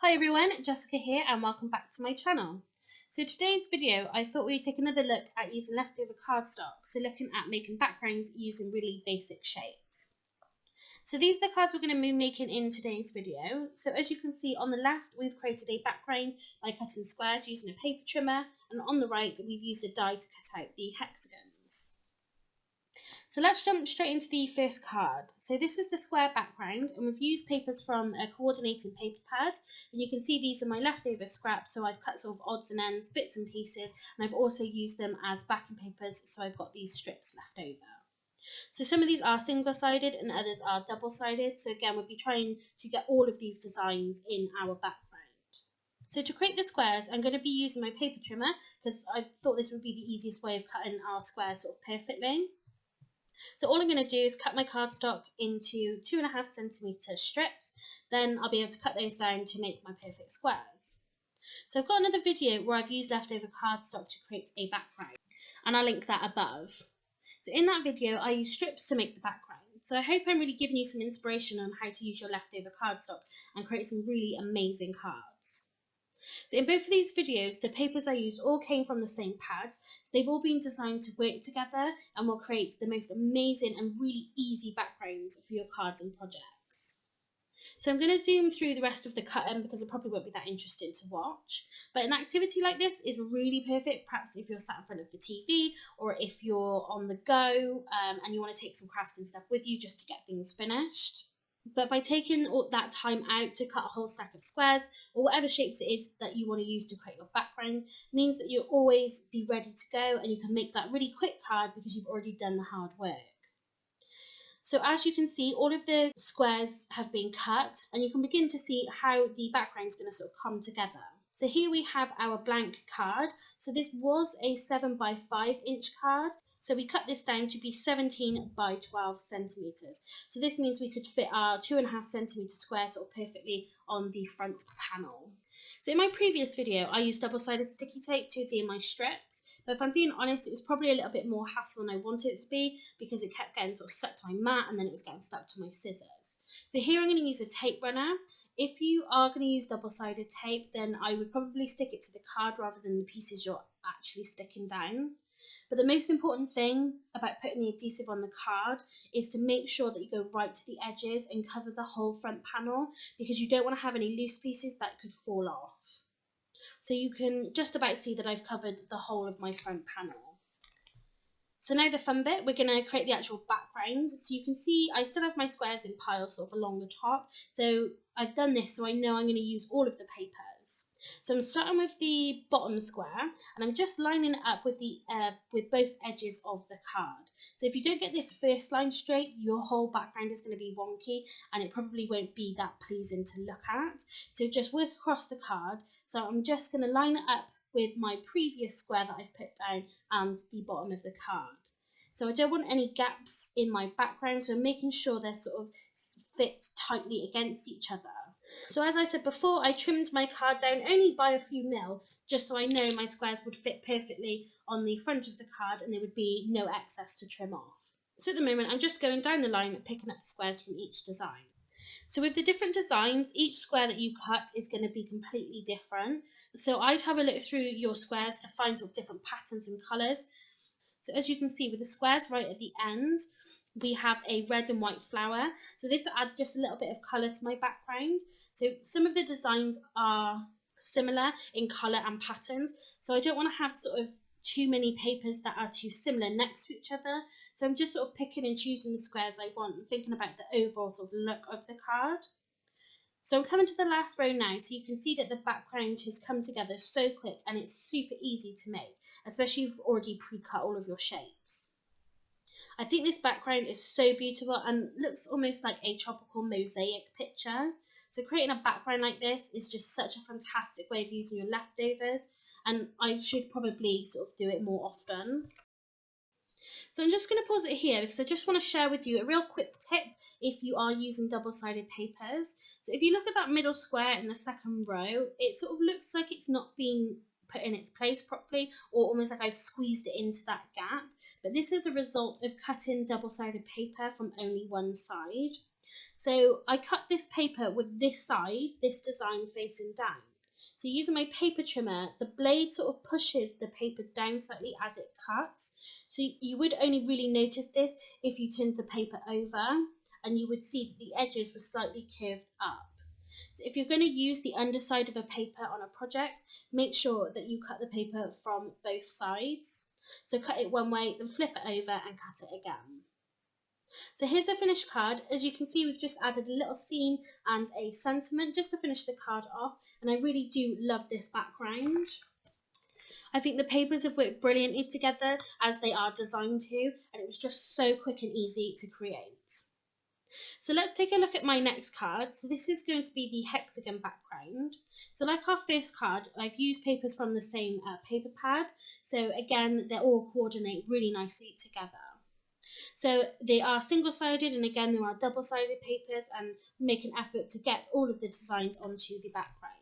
Hi everyone, Jessica here and welcome back to my channel. So today's video I thought we'd take another look at using leftover cardstock, so looking at making backgrounds using really basic shapes. So these are the cards we're going to be making in today's video. So as you can see on the left we've created a background by cutting squares using a paper trimmer, and on the right we've used a die to cut out the hexagons. So let's jump straight into the first card. So this is the square background, and we've used papers from a coordinating paper pad, and you can see these are my leftover scraps, so I've cut sort of odds and ends, bits and pieces, and I've also used them as backing papers, so I've got these strips left over. So some of these are single-sided and others are double-sided, so again we'll be trying to get all of these designs in our background. So to create the squares I'm going to be using my paper trimmer because I thought this would be the easiest way of cutting our squares sort of perfectly. So all I'm going to do is cut my cardstock into 2.5 centimetre strips, then I'll be able to cut those down to make my perfect squares. So I've got another video where I've used leftover cardstock to create a background, and I'll link that above. So in that video I used strips to make the background, so I hope I'm really giving you some inspiration on how to use your leftover cardstock and create some really amazing cards. So in both of these videos, the papers I used all came from the same pads, so they've all been designed to work together and will create the most amazing and really easy backgrounds for your cards and projects. So I'm going to zoom through the rest of the cutting because it probably won't be that interesting to watch. But an activity like this is really perfect, perhaps if you're sat in front of the TV or if you're on the go and you want to take some crafting stuff with you just to get things finished. But by taking all that time out to cut a whole stack of squares or whatever shapes it is that you want to use to create your background means that you'll always be ready to go and you can make that really quick card because you've already done the hard work. So as you can see, all of the squares have been cut and you can begin to see how the background is going to sort of come together. So here we have our blank card. So this was a 7 by 5 inch card. So we cut this down to be 17 by 12 centimetres. So this means we could fit our 2.5 centimetre square sort of perfectly on the front panel. So in my previous video, I used double-sided sticky tape to adhere my strips. But if I'm being honest, it was probably a little bit more hassle than I wanted it to be because it kept getting sort of stuck to my mat and then it was getting stuck to my scissors. So here I'm going to use a tape runner. If you are going to use double-sided tape, then I would probably stick it to the card rather than the pieces you're actually sticking down. But the most important thing about putting the adhesive on the card is to make sure that you go right to the edges and cover the whole front panel because you don't want to have any loose pieces that could fall off. So you can just about see that I've covered the whole of my front panel. So now the fun bit, we're going to create the actual background. So you can see I still have my squares in piles sort of along the top. So I've done this so I know I'm going to use all of the papers. So I'm starting with the bottom square and I'm just lining it up with both edges of the card. So if you don't get this first line straight, your whole background is going to be wonky and it probably won't be that pleasing to look at. So just work across the card. So I'm just going to line it up with my previous square that I've put down and the bottom of the card. So I don't want any gaps in my background, so I'm making sure they're sort of fit tightly against each other. So as I said before, I trimmed my card down only by a few mil, just so I know my squares would fit perfectly on the front of the card and there would be no excess to trim off. So at the moment I'm just going down the line and picking up the squares from each design. So with the different designs, each square that you cut is going to be completely different. So I'd have a look through your squares to find sort of different patterns and colours. So as you can see with the squares right at the end, we have a red and white flower. So this adds just a little bit of colour to my background. So some of the designs are similar in colour and patterns. So I don't want to have sort of too many papers that are too similar next to each other. So I'm just sort of picking and choosing the squares I want and thinking about the overall sort of look of the card. So I'm coming to the last row now, so you can see that the background has come together so quick and it's super easy to make, especially if you've already pre-cut all of your shapes. I think this background is so beautiful and looks almost like a tropical mosaic picture. So creating a background like this is just such a fantastic way of using your leftovers, and I should probably sort of do it more often. So I'm just going to pause it here because I just want to share with you a real quick tip if you are using double-sided papers. So if you look at that middle square in the second row, it sort of looks like it's not being put in its place properly, or almost like I've squeezed it into that gap. But this is a result of cutting double-sided paper from only one side. So I cut this paper with this side, this design facing down. So using my paper trimmer, the blade sort of pushes the paper down slightly as it cuts. So you would only really notice this if you turned the paper over, and you would see that the edges were slightly curved up. So if you're going to use the underside of a paper on a project, make sure that you cut the paper from both sides. So cut it one way, then flip it over and cut it again. So here's the finished card. As you can see, we've just added a little scene and a sentiment just to finish the card off, and I really do love this background. I think the papers have worked brilliantly together as they are designed to, and it was just so quick and easy to create. So let's take a look at my next card. So this is going to be the hexagon background. So like our first card, I've used papers from the same paper pad. So again, they all coordinate really nicely together. So they are single-sided, and again there are double-sided papers, and make an effort to get all of the designs onto the background.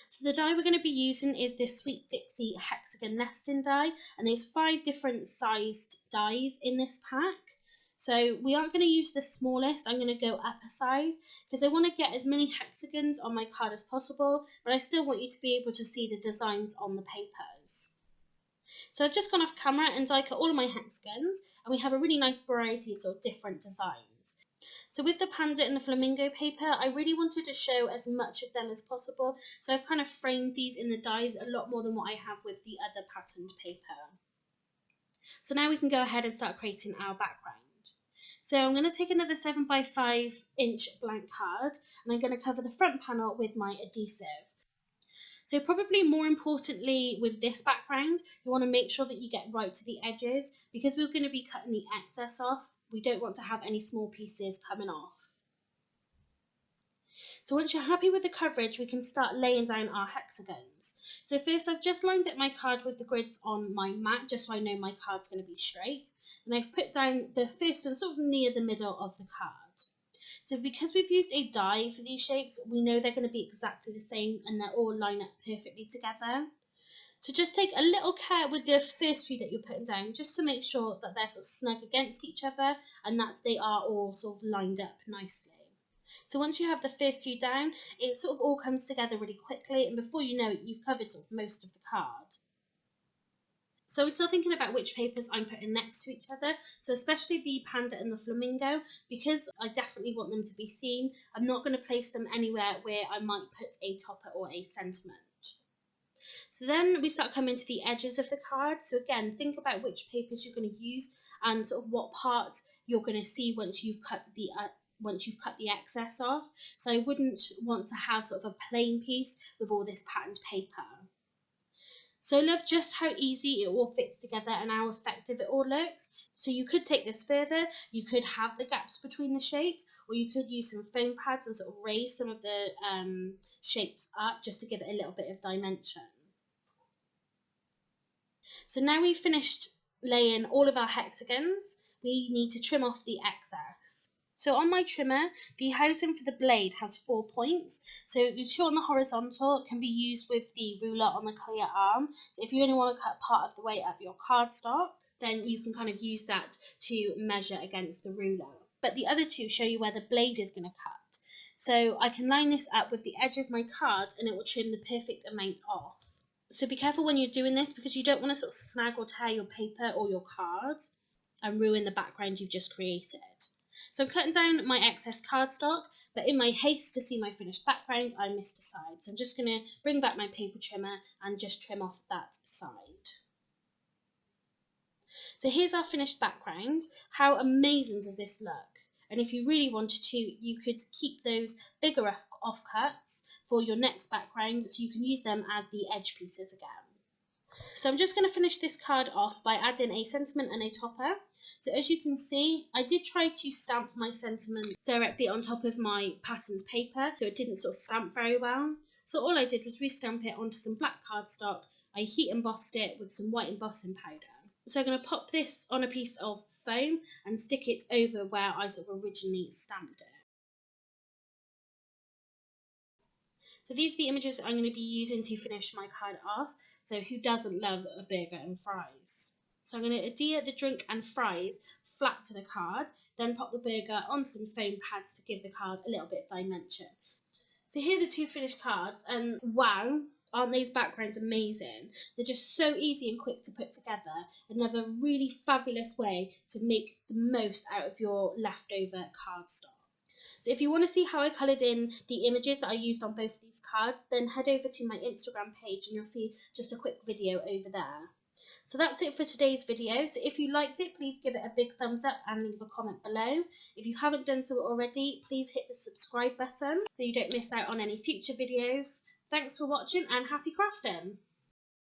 So the die we're going to be using is this Sweet Dixie hexagon nesting die, and there's 5 different sized dies in this pack. So we aren't going to use the smallest, I'm going to go up a size because I want to get as many hexagons on my card as possible, but I still want you to be able to see the designs on the papers. So I've just gone off camera and die cut all of my hexagons, and we have a really nice variety of sort of different designs. So with the panda and the flamingo paper, I really wanted to show as much of them as possible, so I've kind of framed these in the dies a lot more than what I have with the other patterned paper. So now we can go ahead and start creating our background. So I'm going to take another 7x5 inch blank card, and I'm going to cover the front panel with my adhesive. So probably more importantly with this background, you want to make sure that you get right to the edges, because we're going to be cutting the excess off. We don't want to have any small pieces coming off. So once you're happy with the coverage, we can start laying down our hexagons. So first I've just lined up my card with the grids on my mat, just so I know my card's going to be straight. And I've put down the first one sort of near the middle of the card. So because we've used a die for these shapes, we know they're going to be exactly the same and they're all line up perfectly together. So just take a little care with the first few that you're putting down, just to make sure that they're sort of snug against each other and that they are all sort of lined up nicely. So once you have the first few down, it sort of all comes together really quickly, and before you know it, you've covered sort of most of the card. So I'm still thinking about which papers I'm putting next to each other, so especially the panda and the flamingo, because I definitely want them to be seen. I'm not going to place them anywhere where I might put a topper or a sentiment. So then we start coming to the edges of the card. So again, think about which papers you're going to use and sort of what part you're going to see once you've cut the excess off. So I wouldn't want to have sort of a plain piece with all this patterned paper. So I love just how easy it all fits together and how effective it all looks. So you could take this further, you could have the gaps between the shapes, or you could use some foam pads and sort of raise some of the shapes up just to give it a little bit of dimension. So now we've finished laying all of our hexagons, we need to trim off the excess. So on my trimmer, the housing for the blade has 4 points. So the 2 on the horizontal can be used with the ruler on the clear arm. So if you only want to cut part of the way up your cardstock, then you can kind of use that to measure against the ruler. But the other 2 show you where the blade is going to cut. So I can line this up with the edge of my card and it will trim the perfect amount off. So be careful when you're doing this, because you don't want to sort of snag or tear your paper or your card and ruin the background you've just created. So I'm cutting down my excess cardstock, but in my haste to see my finished background, I missed a side. So I'm just going to bring back my paper trimmer and just trim off that side. So here's our finished background. How amazing does this look? And if you really wanted to, you could keep those bigger offcuts for your next background, so you can use them as the edge pieces again. So I'm just going to finish this card off by adding a sentiment and a topper. So as you can see, I did try to stamp my sentiment directly on top of my patterned paper, so it didn't sort of stamp very well. So all I did was restamp it onto some black cardstock. I heat embossed it with some white embossing powder. So I'm going to pop this on a piece of foam and stick it over where I sort of originally stamped it. So these are the images I'm going to be using to finish my card off. So who doesn't love a burger and fries? So I'm going to adhere the drink and fries flat to the card, then pop the burger on some foam pads to give the card a little bit of dimension. So here are the two finished cards, and wow, aren't these backgrounds amazing? They're just so easy and quick to put together. Another really fabulous way to make the most out of your leftover cardstock. So if you want to see how I coloured in the images that I used on both of these cards, then head over to my Instagram page and you'll see just a quick video over there. So that's it for today's video. So if you liked it, please give it a big thumbs up and leave a comment below. If you haven't done so already, please hit the subscribe button so you don't miss out on any future videos. Thanks for watching and happy crafting!